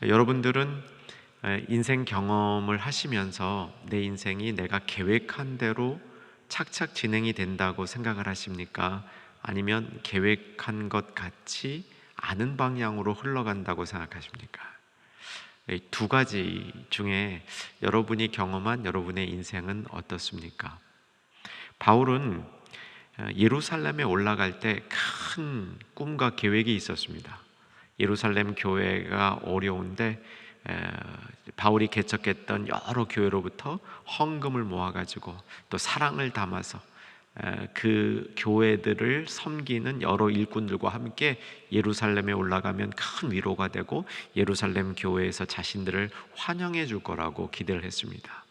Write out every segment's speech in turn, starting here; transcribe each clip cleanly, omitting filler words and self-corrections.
여러분들은 인생 경험을 하시면서 내 인생이 내가 계획한 대로 착착 진행이 된다고 생각을 하십니까? 아니면 계획한 것 같이 않은 방향으로 흘러간다고 생각하십니까? 이 두 가지 중에 여러분이 경험한 여러분의 인생은 어떻습니까? 바울은 예루살렘에 올라갈 때 큰 꿈과 계획이 있었습니다. 예루살렘 교회가 어려운데 바울이 개척했던 여러 교회로부터 헌금을 모아가지고 또 사랑을 담아서 그 교회들을 섬기는 여러 일꾼들과 함께 예루살렘에 올라가면 큰 위로가 되고 예루살렘 교회에서 자신들을 환영해 줄 거라고 기대를 했습니다.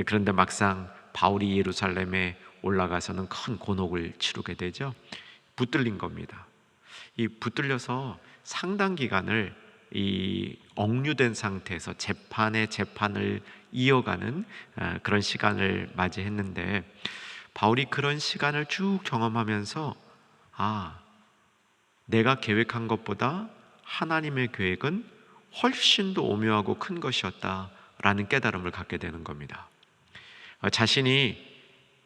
그런데 막상 바울이 예루살렘에 올라가서는 큰 곤혹을 치르게 되죠. 붙들린 겁니다. 이 붙들려서 상당 기간을 이 억류된 상태에서 재판을 이어가는 그런 시간을 맞이했는데, 바울이 그런 시간을 쭉 경험하면서 내가 계획한 것보다 하나님의 계획은 훨씬 더 오묘하고 큰 것이었다라는 깨달음을 갖게 되는 겁니다. 자신이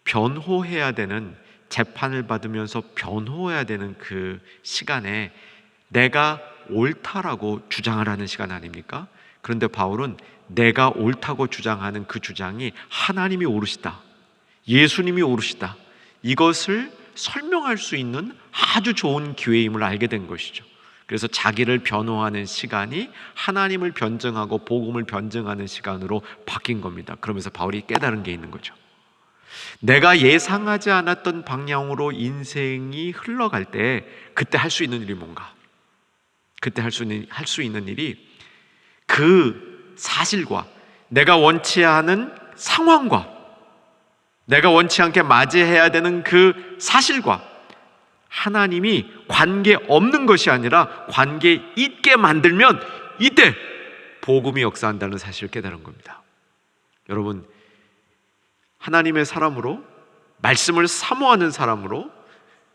변호해야 되는, 재판을 받으면서 변호해야 되는 그 시간에 내가 옳다라고 주장을 하는 시간 아닙니까? 그런데 바울은 내가 옳다고 주장하는 그 주장이 하나님이 옳으시다, 예수님이 옳으시다, 이것을 설명할 수 있는 아주 좋은 기회임을 알게 된 것이죠. 그래서 자기를 변호하는 시간이 하나님을 변증하고 복음을 변증하는 시간으로 바뀐 겁니다. 그러면서 바울이 깨달은 게 있는 거죠. 내가 예상하지 않았던 방향으로 인생이 흘러갈 때 그때 할 수 있는 일이 뭔가? 그때 할 수 있는 일이 그 사실과 내가 원치 않은 상황과 내가 원치 않게 맞이해야 되는 그 사실과 하나님이 관계 없는 것이 아니라 관계 있게 만들면 이때 복음이 역사한다는 사실을 깨달은 겁니다. 여러분, 하나님의 사람으로, 말씀을 사모하는 사람으로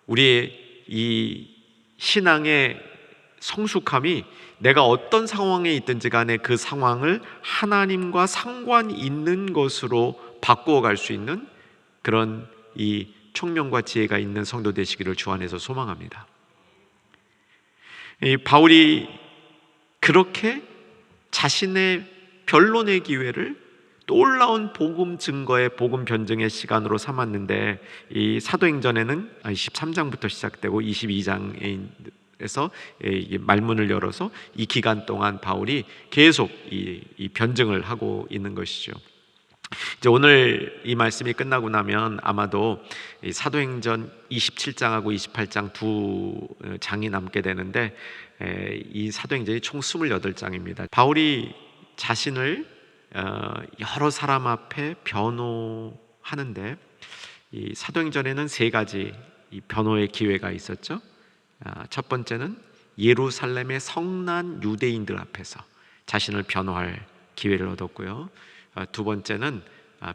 우리의 이 신앙의 성숙함이 내가 어떤 상황에 있든지 간에 그 상황을 하나님과 상관 있는 것으로 바꾸어 갈 수 있는 그런 이 총명과 지혜가 있는 성도 되시기를 주 안에서 소망합니다. 이 바울이 그렇게 자신의 변론의 기회를 놀라운 복음 증거의 복음 변증의 시간으로 삼았는데, 이 사도행전에는 13장부터 시작되고 22장에서 말문을 열어서 이 기간 동안 바울이 계속 이 변증을 하고 있는 것이죠. 이제 오늘 이 말씀이 끝나고 나면 아마도 이 사도행전 27장하고 28장 두 장이 남게 되는데, 이 사도행전이 총 28장입니다. 바울이 자신을 여러 사람 앞에 변호하는데, 이 사도행전에는 세 가지 이 변호의 기회가 있었죠. 첫 번째는 예루살렘의 성난 유대인들 앞에서 자신을 변호할 기회를 얻었고요. 두 번째는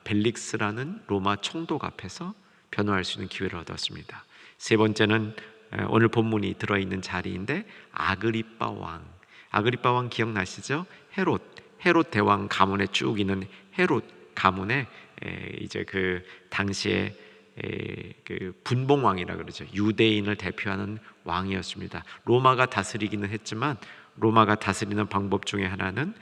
벨릭스라는 로마 총독 앞에서 변호할 수 있는 기회를 얻었습니다. 세 번째는 오늘 본문이 들어있는 자리인데 아그리빠 왕 기억나시죠? 헤롯 대왕 가문에 쭉 있는 헤롯 가문에 이제 그 당시에 그 분봉왕이라 그러죠. 유대인을 대표하는 왕이었습니다. 로마가 다스리기는 했지만 로마가 다스리는 방법 중에 하나는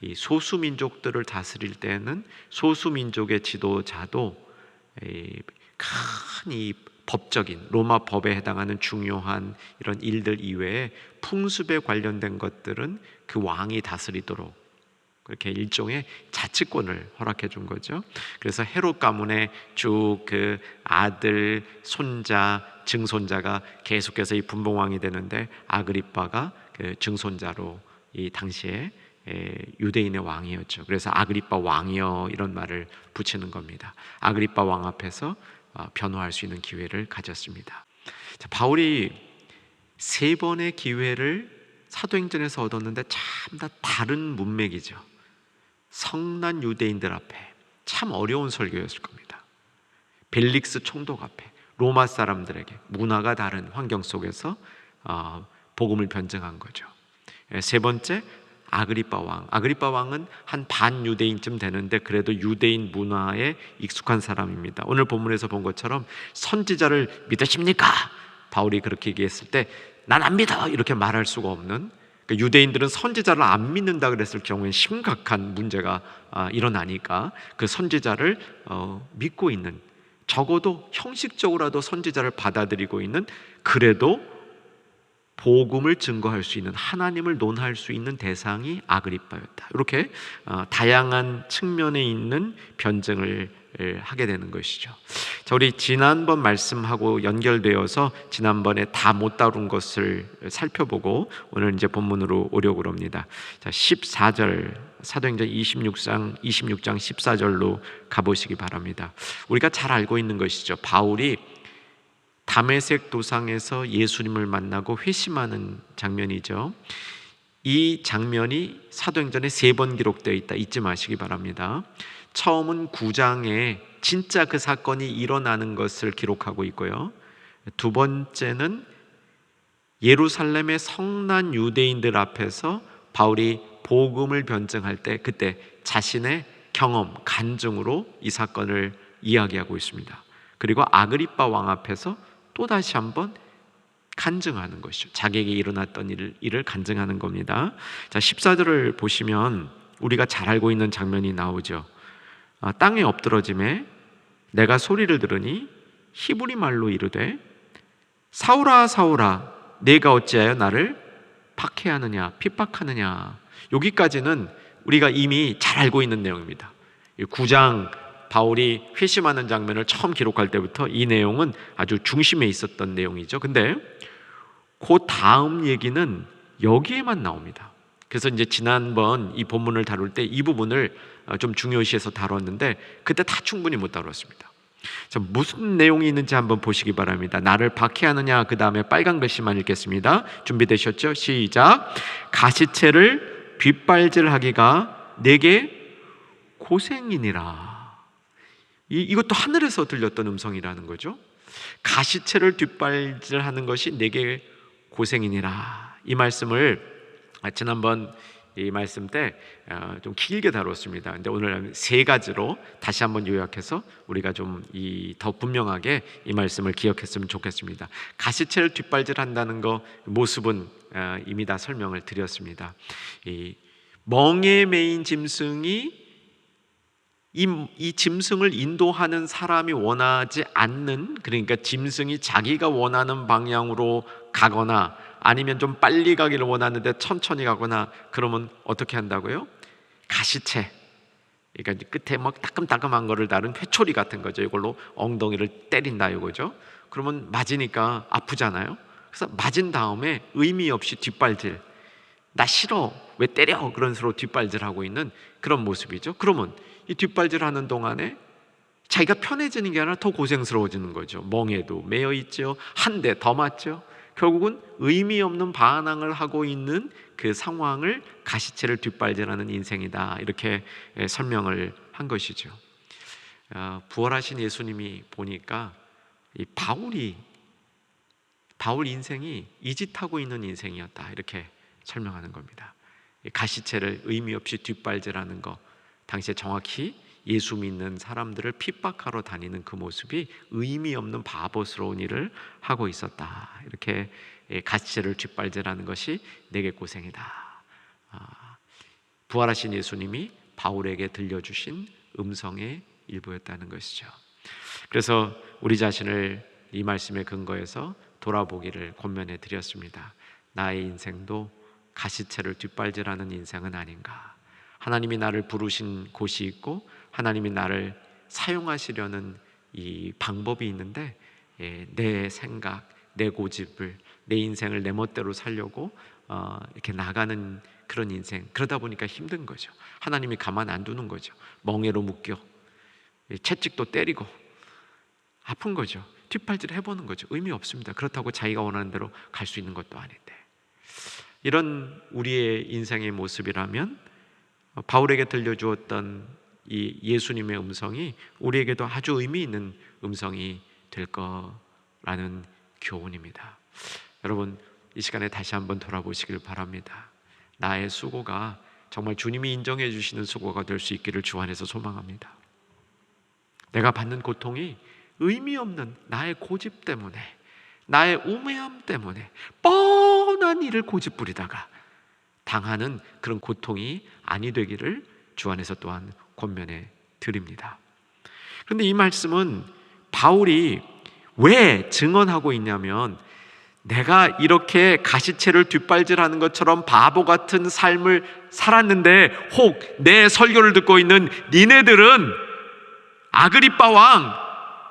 이 소수민족들을 다스릴 때는 소수민족의 지도자도 큰 이 법적인 로마 법에 해당하는 중요한 이런 일들 이외에 풍습에 관련된 것들은 그 왕이 다스리도록 그렇게 일종의 자치권을 허락해 준 거죠. 그래서 헤롯 가문에 쭉 그 아들, 손자, 증손자가 계속해서 이 분봉왕이 되는데, 아그리빠가 그 증손자로 이 당시에 유대인의 왕이었죠. 그래서 아그리빠 왕이여 이런 말을 붙이는 겁니다. 아그리빠 왕 앞에서 변호할 수 있는 기회를 가졌습니다. 자, 바울이 세 번의 기회를 사도행전에서 얻었는데 참 다 다른 문맥이죠. 성난 유대인들 앞에 참 어려운 설교였을 겁니다. 벨릭스 총독 앞에 로마 사람들에게 문화가 다른 환경 속에서 복음을 변증한 거죠. 세 번째, 아그리빠 왕은 한 반유대인쯤 되는데 그래도 유대인 문화에 익숙한 사람입니다. 오늘 본문에서 본 것처럼 선지자를 믿으십니까? 바울이 그렇게 얘기했을 때 난 안 믿어 이렇게 말할 수가 없는, 유대인들은 선지자를 안 믿는다 그랬을 경우엔 심각한 문제가 일어나니까 그 선지자를 믿고 있는, 적어도 형식적으로라도 선지자를 받아들이고 있는, 그래도 복음을 증거할 수 있는, 하나님을 논할 수 있는 대상이 아그리빠였다. 이렇게 다양한 측면에 있는 변증을 하게 되는 것이죠. 자, 우리 지난번 말씀하고 연결되어서 지난번에 다 못 다룬 것을 살펴보고 오늘 이제 본문으로 오려고 합니다. 자, 14절, 사도행전 26장 14절로 가보시기 바랍니다. 우리가 잘 알고 있는 것이죠. 바울이 다메섹 도상에서 예수님을 만나고 회심하는 장면이죠. 이 장면이 사도행전에 3번 기록되어 있다, 잊지 마시기 바랍니다. 처음은 9장에 진짜 그 사건이 일어나는 것을 기록하고 있고요, 두 번째는 예루살렘의 성난 유대인들 앞에서 바울이 복음을 변증할 때 그때 자신의 경험, 간증으로 이 사건을 이야기하고 있습니다. 그리고 아그리빠 왕 앞에서 또 다시 한번 간증하는 것이죠. 자기에게 일어났던 일을 간증하는 겁니다. 자, 14절을 보시면 우리가 잘 알고 있는 장면이 나오죠. 땅에 엎드러짐에 내가 소리를 들으니 히브리 말로 이르되 사울아 사울아 내가 어찌하여 나를 박해하느냐 핍박하느냐. 여기까지는 우리가 이미 잘 알고 있는 내용입니다. 9장 바울이 회심하는 장면을 처음 기록할 때부터 이 내용은 아주 중심에 있었던 내용이죠. 근데 그 다음 얘기는 여기에만 나옵니다. 그래서 이제 지난번 이 본문을 다룰 때 이 부분을 좀 중요시해서 다뤘는데 그때 다 충분히 못 다뤘습니다. 자, 무슨 내용이 있는지 한번 보시기 바랍니다. 나를 박해하느냐, 그 다음에 빨간 글씨만 읽겠습니다. 준비되셨죠? 시작. 가시채를 뒷발질하기가 내게 고생이니라. 이것도 하늘에서 들렸던 음성이라는 거죠. 가시채를 뒷발질하는 것이 내게 고생이니라. 이 말씀을 지난번 이 말씀 때 좀 길게 다뤘습니다. 근데 오늘 3가지로 다시 한번 요약해서 우리가 좀 더 분명하게 이 말씀을 기억했으면 좋겠습니다. 가시채를 뒷발질한다는 거 모습은 이미 다 설명을 드렸습니다. 이 멍에 매인 짐승이 이 짐승을 인도하는 사람이 원하지 않는, 그러니까 짐승이 자기가 원하는 방향으로 가거나 아니면 좀 빨리 가기를 원하는데 천천히 가거나 그러면 어떻게 한다고요? 가시채, 그러니까 끝에 막 따끔따끔한 거를 다룬 회초리 같은 거죠. 이걸로 엉덩이를 때린다 이거죠. 그러면 맞으니까 아프잖아요. 그래서 맞은 다음에 의미 없이 뒷발질, 나 싫어 왜 때려, 그런 식으로 뒷발질하고 있는 그런 모습이죠. 그러면 이 뒷발질하는 동안에 자기가 편해지는 게 아니라 더 고생스러워지는 거죠. 멍에도 매여 있죠. 한 대 더 맞죠. 결국은 의미 없는 반항을 하고 있는 그 상황을 가시채를 뒷발질하는 인생이다, 이렇게 설명을 한 것이죠. 부활하신 예수님이 보니까 이 바울 인생이 이 짓하고 있는 인생이었다, 이렇게 설명하는 겁니다. 가시채를 의미 없이 뒷발질하는 거, 당시에 정확히 예수 믿는 사람들을 핍박하러 다니는 그 모습이 의미 없는 바보스러운 일을 하고 있었다, 이렇게 가시채를 뒷발질하는 것이 내게 고생이다. 부활하신 예수님이 바울에게 들려주신 음성의 일부였다는 것이죠. 그래서 우리 자신을 이 말씀에 근거해서 돌아보기를 권면해 드렸습니다. 나의 인생도 가시채를 뒷발질하는 인생은 아닌가. 하나님이 나를 부르신 곳이 있고 하나님이 나를 사용하시려는 이 방법이 있는데 내 생각, 내 고집을, 내 인생을 내 멋대로 살려고 이렇게 나가는 그런 인생, 그러다 보니까 힘든 거죠. 하나님이 가만 안 두는 거죠. 멍에로 묶여 채찍도 때리고 아픈 거죠. 뒷발질 해보는 거죠. 의미 없습니다. 그렇다고 자기가 원하는 대로 갈 수 있는 것도 아닌데. 이런 우리의 인생의 모습이라면 바울에게 들려주었던 이 예수님의 음성이 우리에게도 아주 의미 있는 음성이 될 거라는 교훈입니다. 여러분, 이 시간에 다시 한번 돌아보시길 바랍니다. 나의 수고가 정말 주님이 인정해 주시는 수고가 될 수 있기를 주 안에서 소망합니다. 내가 받는 고통이 의미 없는 나의 고집 때문에, 나의 우매함 때문에 뻔한 일을 고집 부리다가 당하는 그런 고통이 아니 되기를 주 안에서 또한 권면해 드립니다. 그런데 이 말씀은 바울이 왜 증언하고 있냐면, 내가 이렇게 가시채를 뒷발질하는 것처럼 바보 같은 삶을 살았는데 혹 내 설교를 듣고 있는 니네들은 아그리빠 왕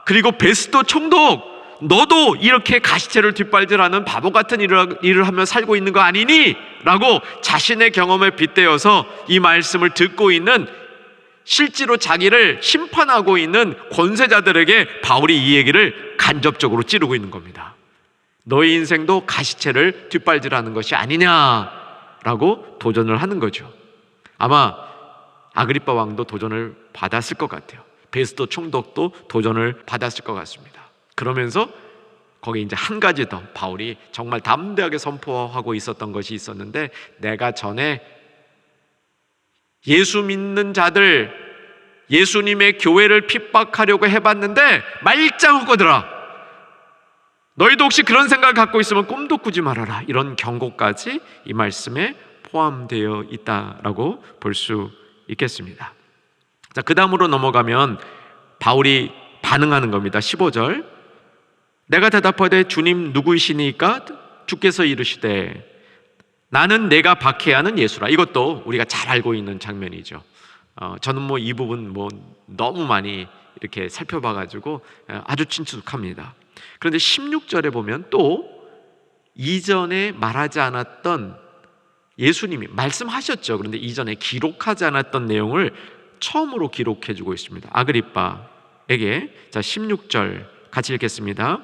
그리고 베스도 총독, 너도 이렇게 가시채를 뒷발질하는 바보 같은 일을 하며 살고 있는 거 아니니? 라고 자신의 경험에 빗대어서 이 말씀을 듣고 있는, 실제로 자기를 심판하고 있는 권세자들에게 바울이 이 얘기를 간접적으로 찌르고 있는 겁니다. 너희 인생도 가시채를 뒷발질하는 것이 아니냐라고 도전을 하는 거죠. 아마 아그리빠 왕도 도전을 받았을 것 같아요. 베스도 총독도 도전을 받았을 것 같습니다. 그러면서 거기 이제 한 가지 더 바울이 정말 담대하게 선포하고 있었던 것이 있었는데, 내가 전에 예수 믿는 자들, 예수님의 교회를 핍박하려고 해봤는데 말짱 헛거더라. 너희도 혹시 그런 생각을 갖고 있으면 꿈도 꾸지 말아라. 이런 경고까지 이 말씀에 포함되어 있다라고 볼 수 있겠습니다. 자, 그 다음으로 넘어가면 바울이 반응하는 겁니다. 15절, 내가 대답하되 주님 누구이시니까? 주께서 이르시되 나는 내가 박해하는 예수라. 이것도 우리가 잘 알고 있는 장면이죠. 저는 이 부분 너무 많이 이렇게 살펴봐가지고 아주 친숙합니다. 그런데 16절에 보면 또 이전에 말하지 않았던, 예수님이 말씀하셨죠. 그런데 이전에 기록하지 않았던 내용을 처음으로 기록해 주고 있습니다. 아그리빠에게. 자, 16절 같이 읽겠습니다.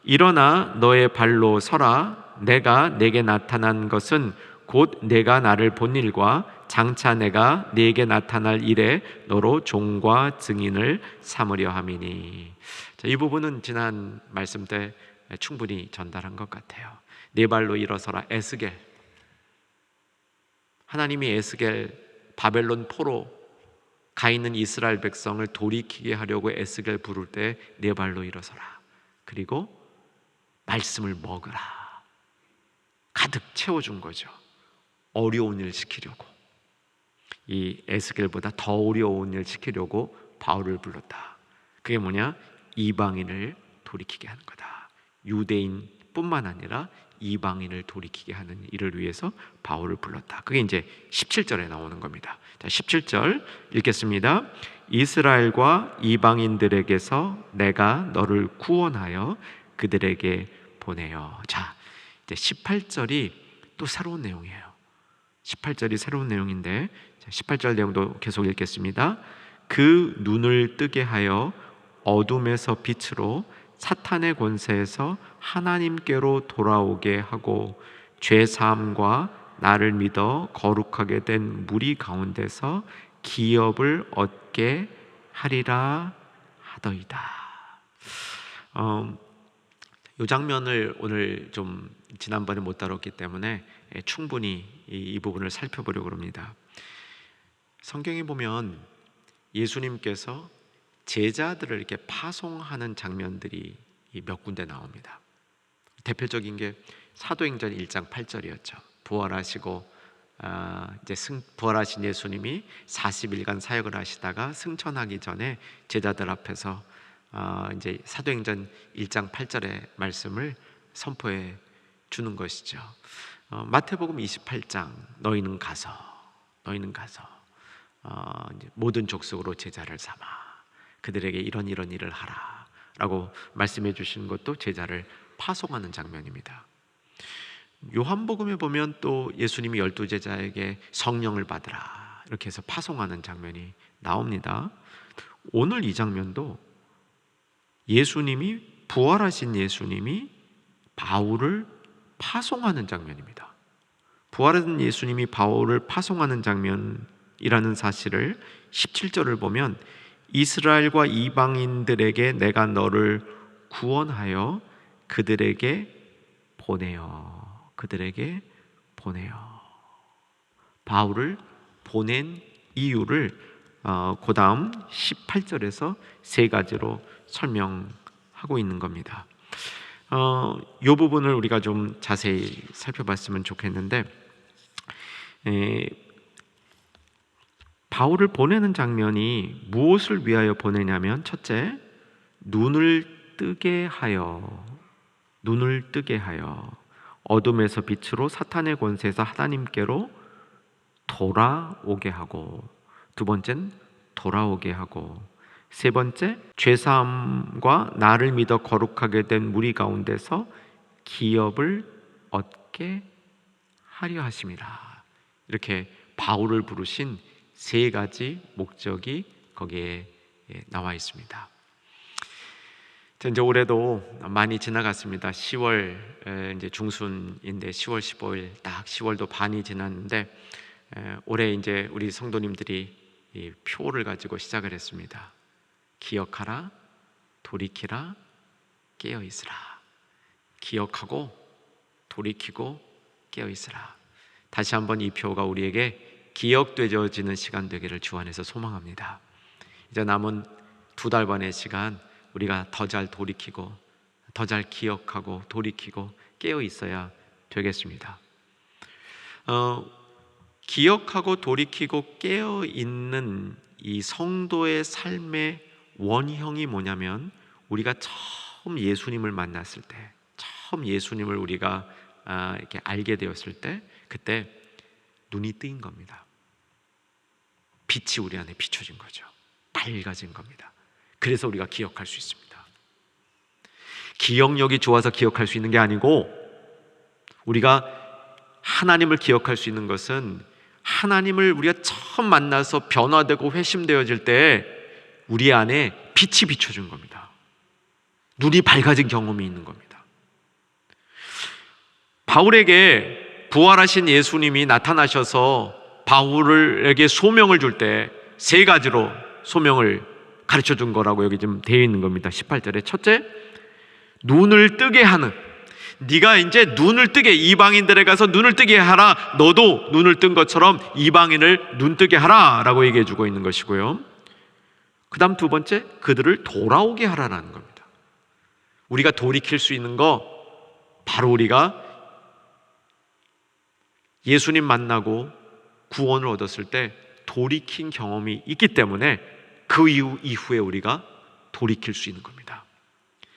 일어나 너의 발로 서라. 내가 내게 나타난 것은 곧 내가 나를 본 일과 장차 내가 네게 나타날 일에 너로 종과 증인을 삼으려 함이니. 자, 이 부분은 지난 말씀 때 충분히 전달한 것 같아요. 네 발로 일어서라. 에스겔, 하나님이 에스겔 바벨론 포로 가 있는 이스라엘 백성을 돌이키게 하려고 에스겔 부를 때 네 발로 일어서라. 그리고 말씀을 먹으라. 가득 채워준 거죠. 어려운 일 시키려고, 이 에스겔보다 더 어려운 일 시키려고 바울을 불렀다. 그게 뭐냐? 이방인을 돌이키게 하는 거다. 유대인뿐만 아니라 이방인을 돌이키게 하는 일을 위해서 바울을 불렀다. 그게 이제 17절에 나오는 겁니다. 자, 17절 읽겠습니다. 이스라엘과 이방인들에게서 내가 너를 구원하여 그들에게 보내요. 자, 이제 18절이 또 새로운 내용이에요. 18절이 새로운 내용인데, 18절 내용도 계속 읽겠습니다. 그 눈을 뜨게 하여 어둠에서 빛으로, 사탄의 권세에서 하나님께로 돌아오게 하고, 죄 사함과 나를 믿어 거룩하게 된 무리 가운데서 기업을 얻게 하리라 하더이다. 이 장면을 오늘 좀 지난번에 못 다뤘기 때문에 충분히 이 부분을 살펴보려고 합니다. 성경에 보면 예수님께서 제자들을 이렇게 파송하는 장면들이 몇 군데 나옵니다. 대표적인 게 사도행전 1장 8절이었죠. 부활하시고 이제 부활하신 예수님이 40일간 사역을 하시다가 승천하기 전에 제자들 앞에서 이제 사도행전 1장 8절의 말씀을 선포해 주는 것이죠. 마태복음 28장 너희는 가서 이제 모든 족속으로 제자를 삼아 그들에게 이런 일을 하라 라고 말씀해 주시는 것도 제자를 파송하는 장면입니다. 요한복음에 보면 또 예수님이 12제자에게 성령을 받으라 이렇게 해서 파송하는 장면이 나옵니다. 오늘 이 장면도 예수님이, 부활하신 예수님이 바울을 파송하는 장면입니다. 부활한 예수님이 바울을 파송하는 장면이라는 사실을 17절을 보면 이스라엘과 이방인들에게 내가 너를 구원하여 그들에게 보내요. 바울을 보낸 이유를 그 다음 18절에서 세 가지로 설명하고 있는 겁니다. 이 부분을 우리가 좀 자세히 살펴봤으면 좋겠는데, 바울을 보내는 장면이 무엇을 위하여 보내냐면, 첫째, 눈을 뜨게 하여 어둠에서 빛으로 사탄의 권세에서 하나님께로 돌아오게 하고, 두 번째는 돌아오게 하고, 세 번째, 죄사함과 나를 믿어 거룩하게 된 무리 가운데서 기업을 얻게 하려 하심이라. 이렇게 바울을 부르신 세 가지 목적이 거기에 나와 있습니다. 이제 올해도 많이 지나갔습니다. 10월 이제 중순인데 10월 15일 딱 10월도 반이 지났는데, 올해 이제 우리 성도님들이 이 표를 가지고 시작을 했습니다. 기억하라, 돌이키라, 깨어 있으라. 기억하고 돌이키고 깨어 있으라. 다시 한번 이 표가 우리에게 기억되어지는 시간 되기를 주 안에서 소망합니다. 이제 남은 2달 반의 시간, 우리가 더 잘 돌이키고 더 잘 기억하고 돌이키고 깨어 있어야 되겠습니다. 기억하고 돌이키고 깨어 있는 이 성도의 삶의 원형이 뭐냐면, 우리가 처음 예수님을 만났을 때, 처음 예수님을 우리가 이렇게 알게 되었을 때, 그때 눈이 뜨인 겁니다. 빛이 우리 안에 비춰진 거죠. 밝아진 겁니다. 그래서 우리가 기억할 수 있습니다. 기억력이 좋아서 기억할 수 있는 게 아니고, 우리가 하나님을 기억할 수 있는 것은 하나님을 우리가 처음 만나서 변화되고 회심되어질 때 우리 안에 빛이 비춰진 겁니다. 눈이 밝아진 경험이 있는 겁니다. 바울에게 부활하신 예수님이 나타나셔서 바울에게 소명을 줄 때 세 가지로 소명을 가르쳐 준 거라고 여기 좀 되어 있는 겁니다. 18절에 첫째, 눈을 뜨게 하는, 네가 이제 눈을 뜨게, 이방인들에 가서 눈을 뜨게 하라. 너도 눈을 뜬 것처럼 이방인을 눈 뜨게 하라 라고 얘기해 주고 있는 것이고요. 그 다음 두 번째, 그들을 돌아오게 하라라는 겁니다. 우리가 돌이킬 수 있는 거, 바로 우리가 예수님 만나고 구원을 얻었을 때 돌이킨 경험이 있기 때문에 그 이후에 우리가 돌이킬 수 있는 겁니다.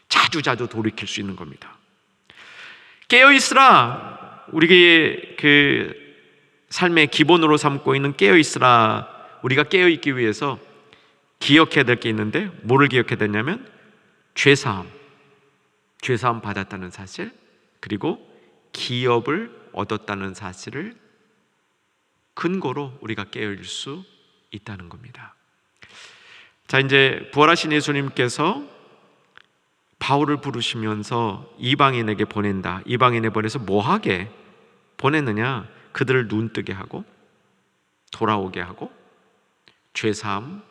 자주 돌이킬 수 있는 겁니다. 깨어있으라, 우리의 그 삶의 기본으로 삼고 있는 깨어있으라. 우리가 깨어있기 위해서 기억해야 될 게 있는데, 뭐를 기억해야 되냐면 죄사함 받았다는 사실, 그리고 기업을 얻었다는 사실을 근거로 우리가 깨어있을 수 있다는 겁니다. 자, 이제 부활하신 예수님께서 바울을 부르시면서 이방인에게 보낸다. 이방인에 보내서 뭐하게 보냈느냐? 그들을 눈뜨게 하고 돌아오게 하고 죄사함,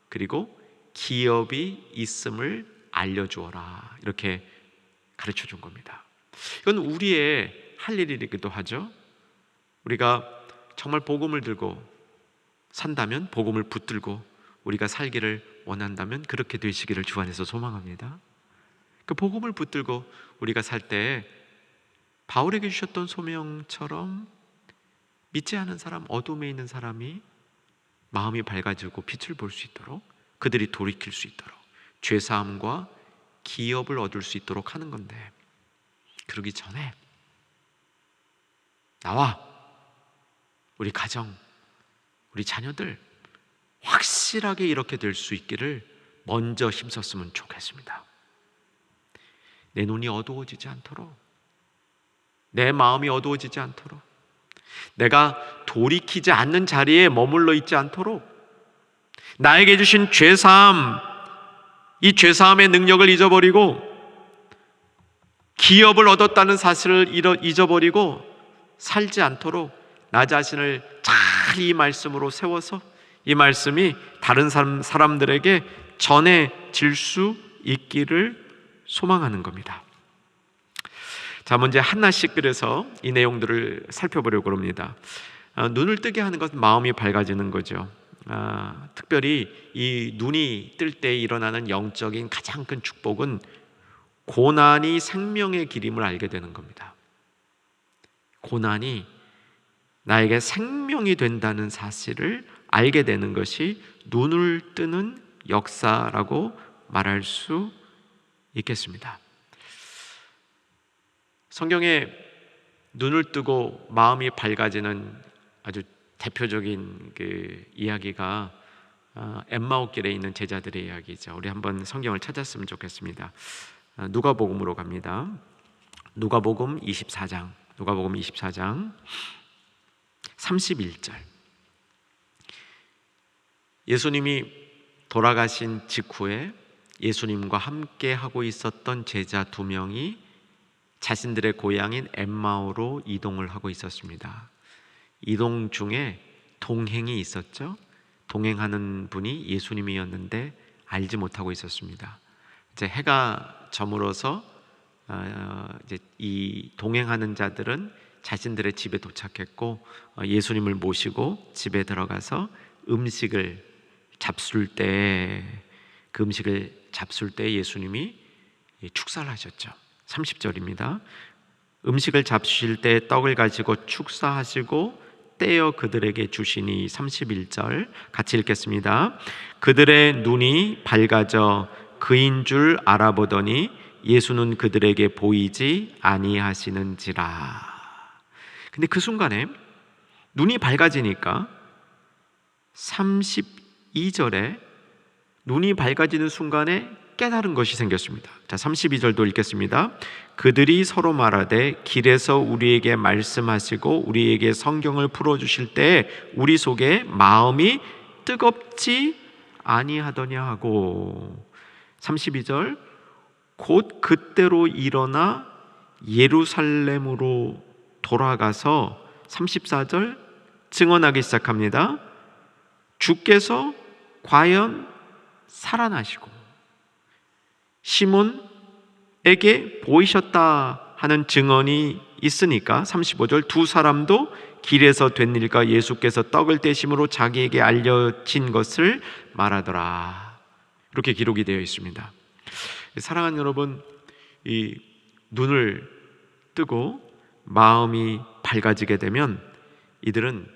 그리고 기업이 있음을 알려주어라. 이렇게 가르쳐 준 겁니다. 이건 우리의 할 일이기도 하죠. 우리가 정말 복음을 들고 산다면, 복음을 붙들고 우리가 살기를 원한다면 그렇게 되시기를 주 안에서 소망합니다. 그 복음을 붙들고 우리가 살 때 바울에게 주셨던 소명처럼 믿지 않은 사람, 어둠에 있는 사람이 마음이 밝아지고 빛을 볼 수 있도록, 그들이 돌이킬 수 있도록, 죄사함과 기업을 얻을 수 있도록 하는 건데, 그러기 전에 나와 우리 가정, 우리 자녀들 확실하게 이렇게 될 수 있기를 먼저 힘썼으면 좋겠습니다. 내 눈이 어두워지지 않도록, 내 마음이 어두워지지 않도록, 내가 돌이키지 않는 자리에 머물러 있지 않도록, 나에게 주신 죄사함, 이 죄사함의 능력을 잊어버리고 기업을 얻었다는 사실을 잊어버리고 살지 않도록 나 자신을 잘 이 말씀으로 세워서 이 말씀이 다른 사람들에게 전해질 수 있기를 소망하는 겁니다. 자, 먼저 하나씩 그래서 이 내용들을 살펴보려고 합니다. 눈을 뜨게 하는 것은 마음이 밝아지는 거죠. 특별히 이 눈이 뜰 때 일어나는 영적인 가장 큰 축복은 고난이 생명의 길임을 알게 되는 겁니다. 고난이 나에게 생명이 된다는 사실을 알게 되는 것이 눈을 뜨는 역사라고 말할 수 있겠습니다. 성경에 눈을 뜨고 마음이 밝아지는 아주 대표적인 그 이야기가 엠마오 길에 있는 제자들의 이야기죠. 우리 한번 성경을 찾았으면 좋겠습니다. 누가복음으로 갑니다. 누가복음 24장 31절. 예수님이 돌아가신 직후에 예수님과 함께 하고 있었던 제자 2명이 자신들의 고향인 엠마오로 이동을 하고 있었습니다. 이동 중에 동행이 있었죠. 동행하는 분이 예수님이었는데 알지 못하고 있었습니다. 이제 해가 저물어서 이제 이 동행하는 자들은 자신들의 집에 도착했고 예수님을 모시고 집에 들어가서 음식을 잡술 때 예수님이 축사를 하셨죠. 30절입니다. 음식을 잡수실 때 떡을 가지고 축사하시고 떼어 그들에게 주시니 31절 같이 읽겠습니다. 그들의 눈이 밝아져 그인 줄 알아보더니 예수는 그들에게 보이지 아니하시는지라. 근데 그 순간에 눈이 밝아지니까 32절에 눈이 밝아지는 순간에 깨달은 것이 생겼습니다. 자, 32절도 읽겠습니다. 그들이 서로 말하되 길에서 우리에게 말씀하시고 우리에게 성경을 풀어주실 때 우리 속에 마음이 뜨겁지 아니하더냐 하고. 32절 곧 그때로 일어나 예루살렘으로 돌아가서 34절 증언하기 시작합니다. 주께서 과연 살아나시고 시몬에게 보이셨다 하는 증언이 있으니까 35절 두 사람도 길에서 된 일과 예수께서 떡을 떼심으로 자기에게 알려진 것을 말하더라. 이렇게 기록이 되어 있습니다. 사랑하는 여러분, 이 눈을 뜨고 마음이 밝아지게 되면 이들은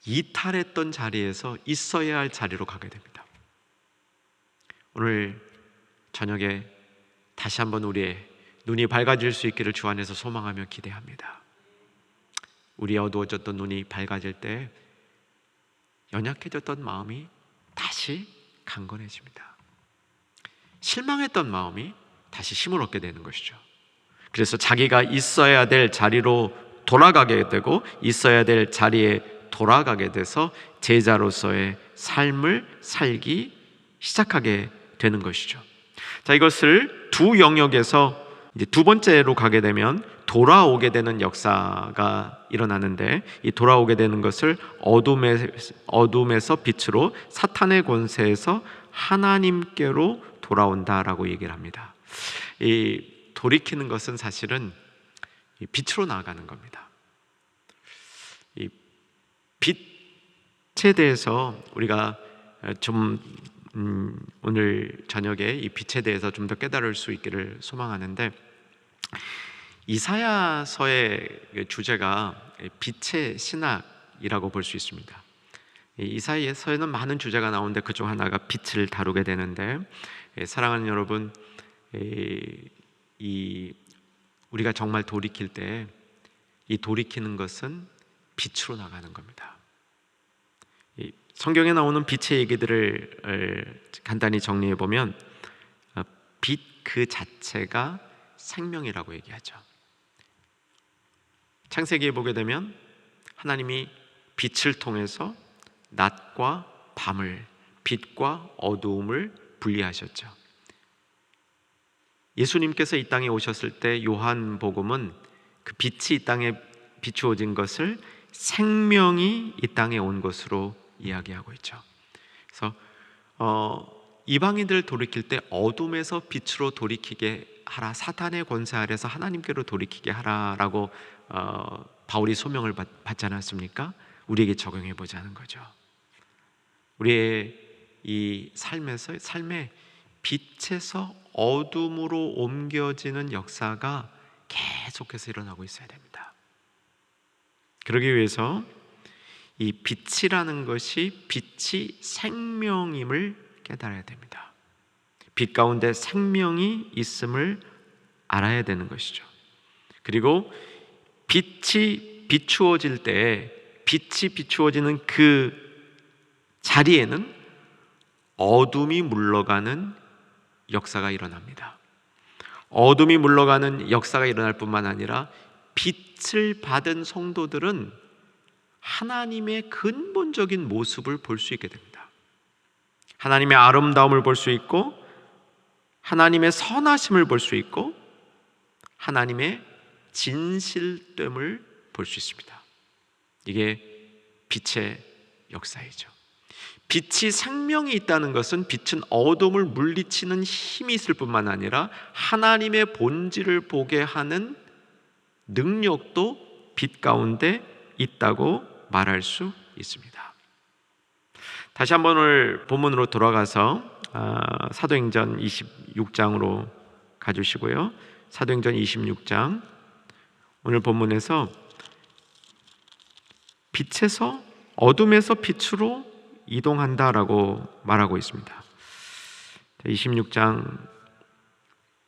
이탈했던 자리에서 있어야 할 자리로 가게 됩니다. 오늘 저녁에 다시 한번 우리의 눈이 밝아질 수 있기를 주 안에서 소망하며 기대합니다. 우리의 어두워졌던 눈이 밝아질 때 연약해졌던 마음이 다시 강건해집니다. 실망했던 마음이 다시 힘을 얻게 되는 것이죠. 그래서 자기가 있어야 될 자리로 돌아가게 되고 있어야 될 자리에 돌아가게 돼서 제자로서의 삶을 살기 시작하게 되는 것이죠. 자, 이것을 두 영역에서 이제 두 번째로 가게 되면 돌아오게 되는 역사가 일어나는데, 이 돌아오게 되는 것을 어둠에서 빛으로, 사탄의 권세에서 하나님께로 돌아온다라고 얘기를 합니다. 이 돌이키는 것은 사실은 빛으로 나아가는 겁니다. 이 빛에 대해서 우리가 좀 오늘 저녁에 이 빛에 대해서 좀 더 깨달을 수 있기를 소망하는데, 이사야서의 주제가 빛의 신학이라고 볼 수 있습니다. 이사야서에는 많은 주제가 나오는데 그중 하나가 빛을 다루게 되는데, 사랑하는 여러분, 우리가 정말 돌이킬 때 이 돌이키는 것은 빛으로 나가는 겁니다. 성경에 나오는 빛의 얘기들을 간단히 정리해 보면 빛 그 자체가 생명이라고 얘기하죠. 창세기에 보게 되면 하나님이 빛을 통해서 낮과 밤을, 빛과 어두움을 분리하셨죠. 예수님께서 이 땅에 오셨을 때 요한복음은 그 빛이 이 땅에 비추어진 것을 생명이 이 땅에 온 것으로 이야기하고 있죠. 그래서 이방인들을 돌이킬 때 어둠에서 빛으로 돌이키게 하라, 사탄의 권세 아래서 하나님께로 돌이키게 하라라고 바울이 소명을 받지 않았습니까? 우리에게 적용해 보자는 거죠. 우리의 이 삶에 빛에서 어둠으로 옮겨지는 역사가 계속해서 일어나고 있어야 됩니다. 그러기 위해서 이 빛이라는 것이 빛이 생명임을 깨달아야 됩니다. 빛 가운데 생명이 있음을 알아야 되는 것이죠. 그리고 빛이 비추어질 때, 빛이 비추어지는 그 자리에는 어둠이 물러가는 역사가 일어납니다. 어둠이 물러가는 역사가 일어날 뿐만 아니라 빛을 받은 성도들은 하나님의 근본적인 모습을 볼 수 있게 됩니다. 하나님의 아름다움을 볼 수 있고, 하나님의 선하심을 볼 수 있고, 하나님의 진실됨을 볼 수 있습니다. 이게 빛의 역사이죠. 빛이 생명이 있다는 것은 빛은 어둠을 물리치는 힘이 있을 뿐만 아니라 하나님의 본질을 보게 하는 능력도 빛 가운데 있다고 말할 수 있습니다. 다시 한번 오늘 본문으로 돌아가서 사도행전 26장으로 가주시고요. 사도행전 26장 오늘 본문에서 빛에서 어둠에서 빛으로 이동한다라고 말하고 있습니다. 26장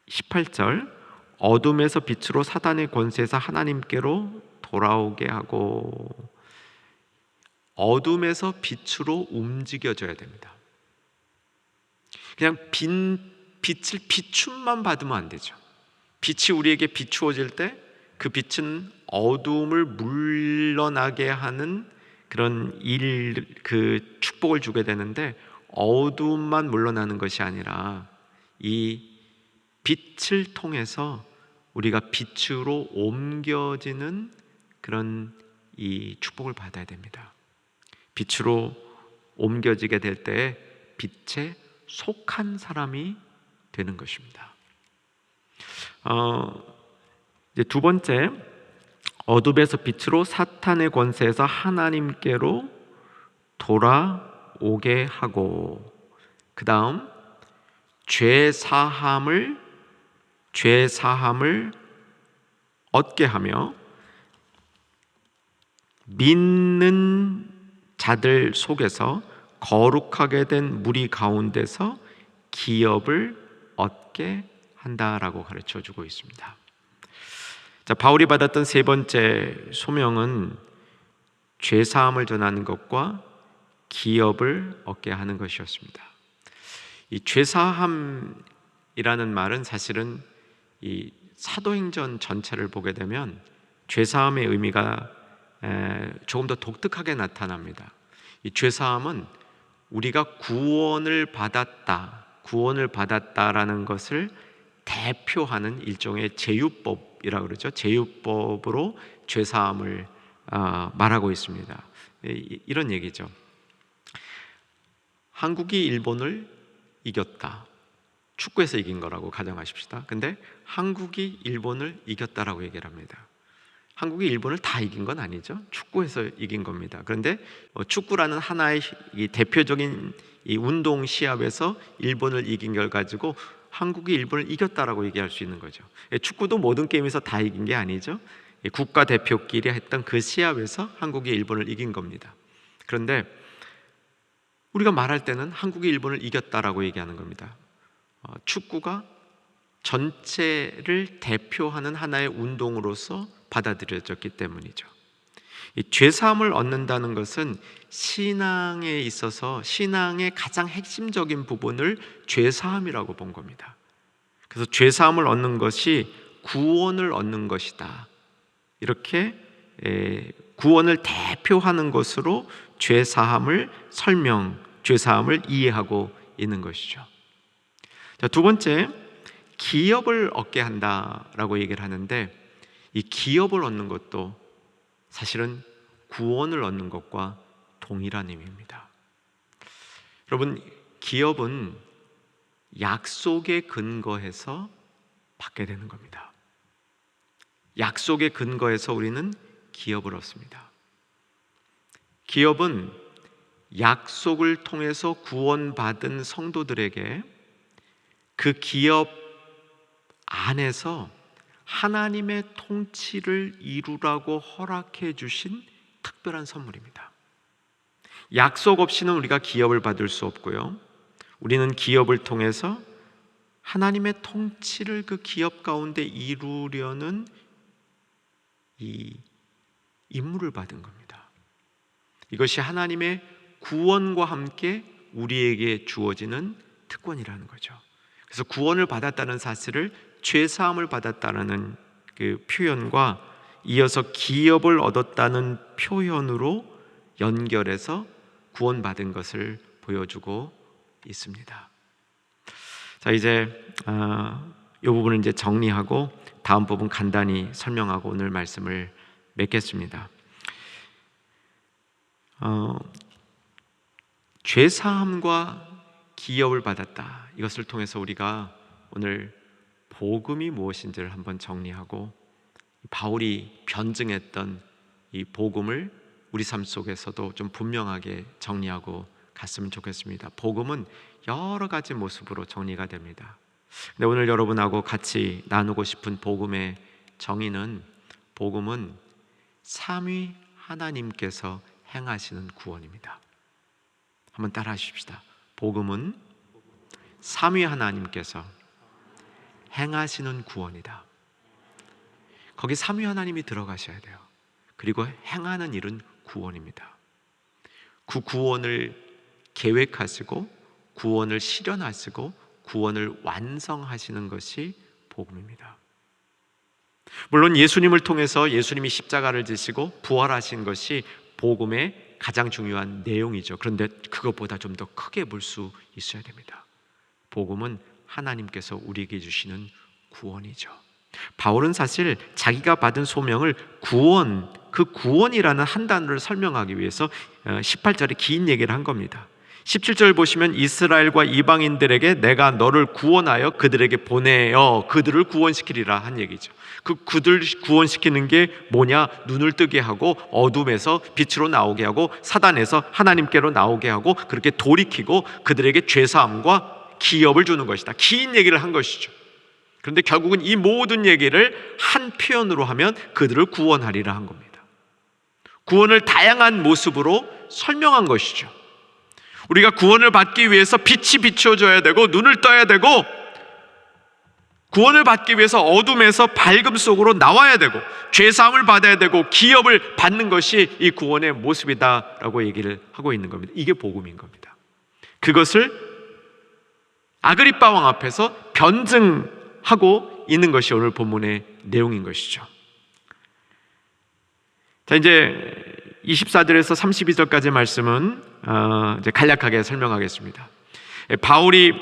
18절 어둠에서 빛으로 사단의 권세에서 하나님께로 돌아오게 하고, 어둠에서 빛으로 움직여져야 됩니다. 그냥 빛을 비춤만 받으면 안 되죠. 빛이 우리에게 비추어질 때 그 빛은 어둠을 물러나게 하는 그런 그 축복을 주게 되는데, 어둠만 물러나는 것이 아니라 이 빛을 통해서 우리가 빛으로 옮겨지는 그런 이 축복을 받아야 됩니다. 빛으로 옮겨지게 될 때 빛에 속한 사람이 되는 것입니다. 이제 두 번째, 어둠에서 빛으로 사탄의 권세에서 하나님께로 돌아오게 하고, 그 다음 죄 사함을 얻게 하며 믿는 자들 속에서 거룩하게 된 무리 가운데서 기업을 얻게 한다라고 가르쳐 주고 있습니다. 자, 바울이 받았던 세 번째 소명은 죄사함을 전하는 것과 기업을 얻게 하는 것이었습니다. 이 죄사함이라는 말은 사실은 이 사도행전 전체를 보게 되면 죄사함의 의미가 조금 더 독특하게 나타납니다. 이 죄사함은 우리가 구원을 받았다라는 것을 대표하는 일종의 제유법이라고 그러죠. 제유법으로 죄사함을 말하고 있습니다. 이런 얘기죠. 한국이 일본을 이겼다. 축구에서 이긴 거라고 가정하십시다. 근데 한국이 일본을 이겼다라고 얘기를 합니다. 한국이 일본을 다 이긴 건 아니죠. 축구에서 이긴 겁니다. 그런데 축구라는 하나의 이 대표적인 이 운동 시합에서 일본을 이긴 걸 가지고 한국이 일본을 이겼다라고 얘기할 수 있는 거죠. 축구도 모든 게임에서 다 이긴 게 아니죠. 국가대표끼리 했던 그 시합에서 한국이 일본을 이긴 겁니다. 그런데 우리가 말할 때는 한국이 일본을 이겼다라고 얘기하는 겁니다. 축구가 전체를 대표하는 하나의 운동으로서 받아들여졌기 때문이죠. 이 죄사함을 얻는다는 것은 신앙에 있어서 신앙의 가장 핵심적인 부분을 죄사함이라고 본 겁니다. 그래서 죄사함을 얻는 것이 구원을 얻는 것이다. 이렇게 구원을 대표하는 것으로 죄사함을 이해하고 있는 것이죠. 자, 두 번째, 기업을 얻게 한다라고 얘기를 하는데, 이 기업을 얻는 것도 사실은 구원을 얻는 것과 동일한 의미입니다. 여러분, 기업은 약속에 근거해서 받게 되는 겁니다. 약속에 근거해서 우리는 기업을 얻습니다. 기업은 약속을 통해서 구원받은 성도들에게 그 기업 안에서 하나님의 통치를 이루라고 허락해 주신 특별한 선물입니다. 약속 없이는 우리가 기업을 받을 수 없고요, 우리는 기업을 통해서 하나님의 통치를 그 기업 가운데 이루려는 이 임무를 받은 겁니다. 이것이 하나님의 구원과 함께 우리에게 주어지는 특권이라는 거죠. 그래서 구원을 받았다는 사실을 죄사함을 받았다는 그 표현과 이어서 기업을 얻었다는 표현으로 연결해서 구원받은 것을 보여주고 있습니다. 자, 이제 이 부분을 이제 정리하고 다음 부분 간단히 설명하고 오늘 말씀을 맺겠습니다. 죄사함과 기업을 받았다, 이것을 통해서 우리가 오늘 복음이 무엇인지를 한번 정리하고 바울이 변증했던 이 복음을 우리 삶 속에서도 좀 분명하게 정리하고 갔으면 좋겠습니다. 복음은 여러 가지 모습으로 정리가 됩니다. 근데 오늘 여러분하고 같이 나누고 싶은 복음의 정의는, 복음은 삼위 하나님께서 행하시는 구원입니다. 한번 따라 하십시다. 복음은 삼위 하나님께서 행하시는 구원이다. 거기 삼위 하나님이 들어가셔야 돼요. 그리고 행하는 일은 구원입니다. 그 구원을 계획하시고 구원을 실현하시고 구원을 완성하시는 것이 복음입니다. 물론 예수님을 통해서 예수님이 십자가를 지시고 부활하신 것이 복음의 가장 중요한 내용이죠. 그런데 그것보다 좀 더 크게 볼 수 있어야 됩니다. 복음은 하나님께서 우리에게 주시는 구원이죠. 바울은 사실 자기가 받은 소명을 구원, 그 구원이라는 한 단어를 설명하기 위해서 18절에 긴 얘기를 한 겁니다. 17절 보시면 이스라엘과 이방인들에게 내가 너를 구원하여 그들에게 보내어 그들을 구원시키리라 한 얘기죠. 그들 구원시키는 게 뭐냐? 눈을 뜨게 하고 어둠에서 빛으로 나오게 하고 사단에서 하나님께로 나오게 하고 그렇게 돌이키고 그들에게 죄사함과 기업을 주는 것이다. 긴 얘기를 한 것이죠. 그런데 결국은 이 모든 얘기를 한 표현으로 하면 그들을 구원하리라 한 겁니다. 구원을 다양한 모습으로 설명한 것이죠. 우리가 구원을 받기 위해서 빛이 비춰져야 되고 눈을 떠야 되고 구원을 받기 위해서 어둠에서 밝음 속으로 나와야 되고 죄사함을 받아야 되고 기업을 받는 것이 이 구원의 모습이다라고 얘기를 하고 있는 겁니다. 이게 복음인 겁니다. 그것을 아그리빠 왕 앞에서 변증하고 있는 것이 오늘 본문의 내용인 것이죠. 자, 이제 24절에서 32절까지 말씀은 이제 간략하게 설명하겠습니다. 바울이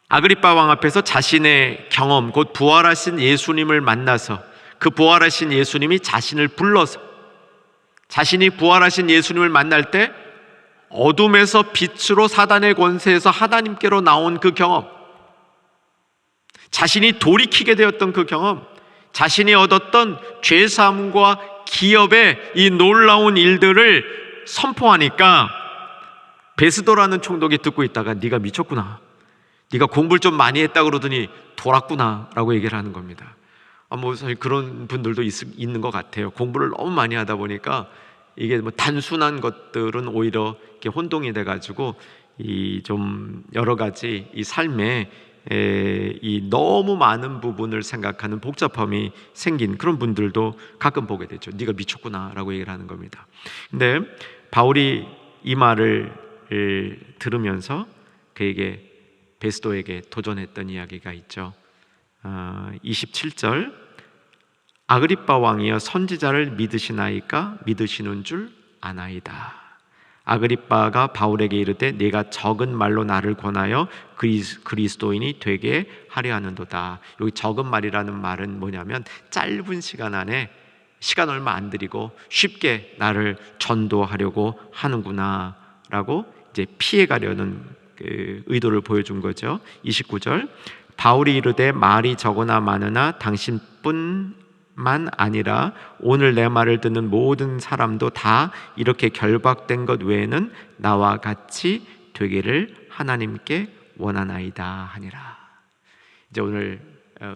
아그리빠 왕 앞에서 자신의 경험, 곧 부활하신 예수님을 만나서 그 부활하신 예수님이 자신을 불러서 자신이 부활하신 예수님을 만날 때 어둠에서 빛으로 사단의 권세에서 하나님께로 나온 그 경험, 자신이 돌이키게 되었던 그 경험, 자신이 얻었던 죄사함과 기업의 이 놀라운 일들을 선포하니까 베스도라는 총독이 듣고 있다가 네가 미쳤구나, 네가 공부를 좀 많이 했다 그러더니 돌았구나 라고 얘기를 하는 겁니다. 뭐 사실 그런 분들도 있는 것 같아요. 공부를 너무 많이 하다 보니까 이게 뭐 단순한 것들은 오히려 이렇게 혼동이 돼가지고 이 좀 여러 가지 이 삶에 이 너무 많은 부분을 생각하는 복잡함이 생긴 그런 분들도 가끔 보게 되죠. 네가 미쳤구나라고 얘기를 하는 겁니다. 근데 바울이 이 말을 들으면서 그에게 베스도에게 도전했던 이야기가 있죠. 27절 아그리빠 왕이여 선지자를 믿으시나이까? 믿으시는 줄 아나이다. 아그리빠가 바울에게 이르되 네가 적은 말로 나를 권하여 그리스도인이 되게 하려 하는도다. 여기 적은 말이라는 말은 뭐냐면 짧은 시간 안에 시간 얼마 안 들이고 쉽게 나를 전도하려고 하는구나 라고 이제 피해가려는 그 의도를 보여준 거죠. 29절 바울이 이르되 말이 적으나 많으나 당신뿐 만 아니라 오늘 내 말을 듣는 모든 사람도 다 이렇게 결박된 것 외에는 나와 같이 되기를 하나님께 원하나이다 하니라. 이제 오늘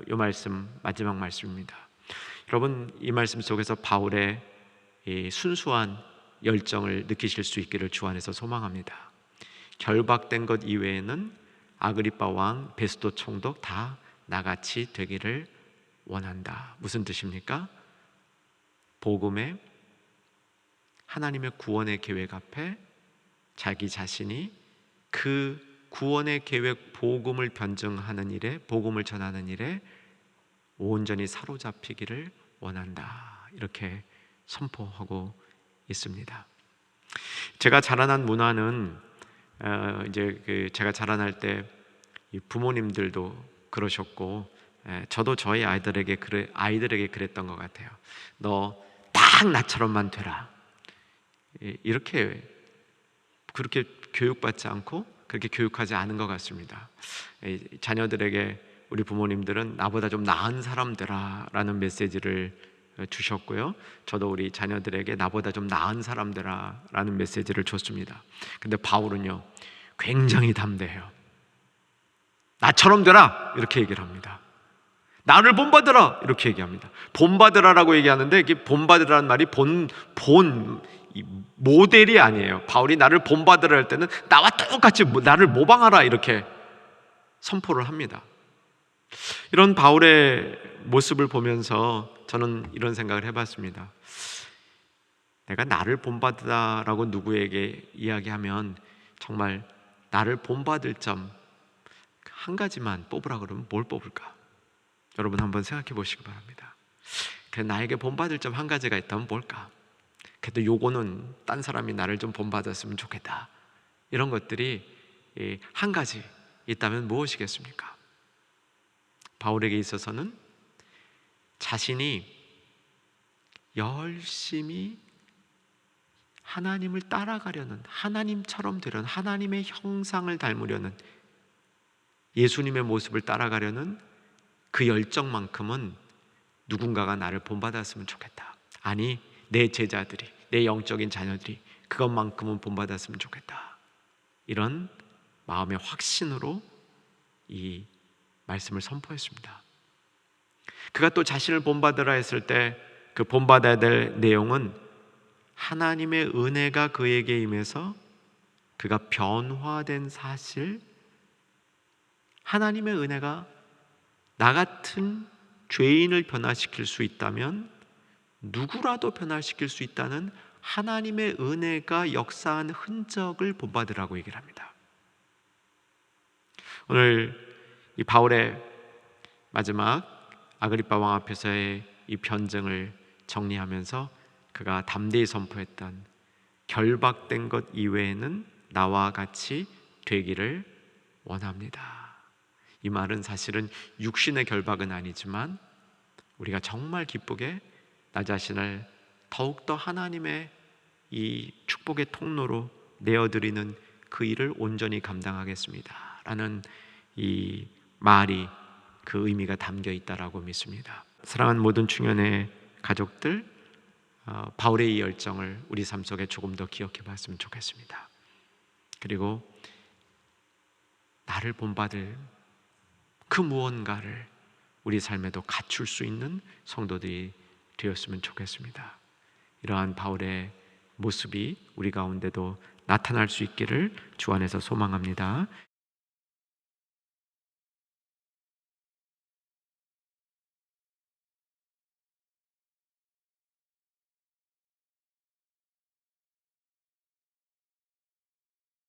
이 말씀 마지막 말씀입니다. 여러분, 이 말씀 속에서 바울의 이 순수한 열정을 느끼실 수 있기를 주 안에서 소망합니다. 결박된 것 이외에는 아그리빠 왕, 베스도 총독 다 나같이 되기를 원한다. 무슨 뜻입니까? 복음의 하나님의 구원의 계획 앞에 자기 자신이 그 구원의 계획, 복음을 변증하는 일에, 복음을 전하는 일에 온전히 사로잡히기를 원한다. 이렇게 선포하고 있습니다. 제가 자라난 문화는 제가 자라날 때 부모님들도 그러셨고, 저도 저희 아이들에게 그랬던 것 같아요. 너 딱 나처럼만 되라. 그렇게 교육받지 않고 그렇게 교육하지 않은 것 같습니다. 자녀들에게 우리 부모님들은 나보다 좀 나은 사람 되라라는 메시지를 주셨고요. 저도 우리 자녀들에게 나보다 좀 나은 사람 되라라는 메시지를 줬습니다. 근데 바울은요, 굉장히 담대해요. 나처럼 되라 이렇게 얘기를 합니다. 나를 본받으라 이렇게 얘기합니다. 본받으라라고 얘기하는데 이게 본받으라는 말이 모델이 아니에요. 바울이 나를 본받으라 할 때는 나와 똑같이 나를 모방하라 이렇게 선포를 합니다. 이런 바울의 모습을 보면서 저는 이런 생각을 해봤습니다. 내가 나를 본받으라고 누구에게 이야기하면 정말 나를 본받을 점 한 가지만 뽑으라 그러면 뭘 뽑을까? 여러분 한번 생각해 보시기 바랍니다. 나에게 본받을 점 한 가지가 있다면 뭘까? 그래도 요거는 딴 사람이 나를 좀 본받았으면 좋겠다. 이런 것들이 한 가지 있다면 무엇이겠습니까? 바울에게 있어서는 자신이 열심히 하나님을 따라가려는, 하나님처럼 되려는, 하나님의 형상을 닮으려는, 예수님의 모습을 따라가려는 그 열정만큼은 누군가가 나를 본받았으면 좋겠다. 아니, 내 제자들이, 내 영적인 자녀들이 그것만큼은 본받았으면 좋겠다. 이런 마음의 확신으로 이 말씀을 선포했습니다. 그가 또 자신을 본받으라 했을 때 그 본받아야 될 내용은 하나님의 은혜가 그에게 임해서 그가 변화된 사실, 하나님의 은혜가 나 같은 죄인을 변화시킬 수 있다면 누구라도 변화시킬 수 있다는 하나님의 은혜가 역사한 흔적을 본받으라고 얘기를 합니다. 오늘 이 바울의 마지막 아그리빠 왕 앞에서의 이 변증을 정리하면서 그가 담대히 선포했던 결박된 것 이외에는 나와 같이 되기를 원합니다. 이 말은 사실은 육신의 결박은 아니지만 우리가 정말 기쁘게 나 자신을 더욱더 하나님의 이 축복의 통로로 내어드리는 그 일을 온전히 감당하겠습니다 라는 이 말이 그 의미가 담겨 있다라고 믿습니다. 사랑하는 모든 충현의 가족들, 바울의 이 열정을 우리 삶 속에 조금 더 기억해 봤으면 좋겠습니다. 그리고 나를 본받을 그 무언가를 우리 삶에도 갖출 수 있는 성도들이 되었으면 좋겠습니다. 이러한 바울의 모습이 우리 가운데도 나타날 수 있기를 주 안에서 소망합니다.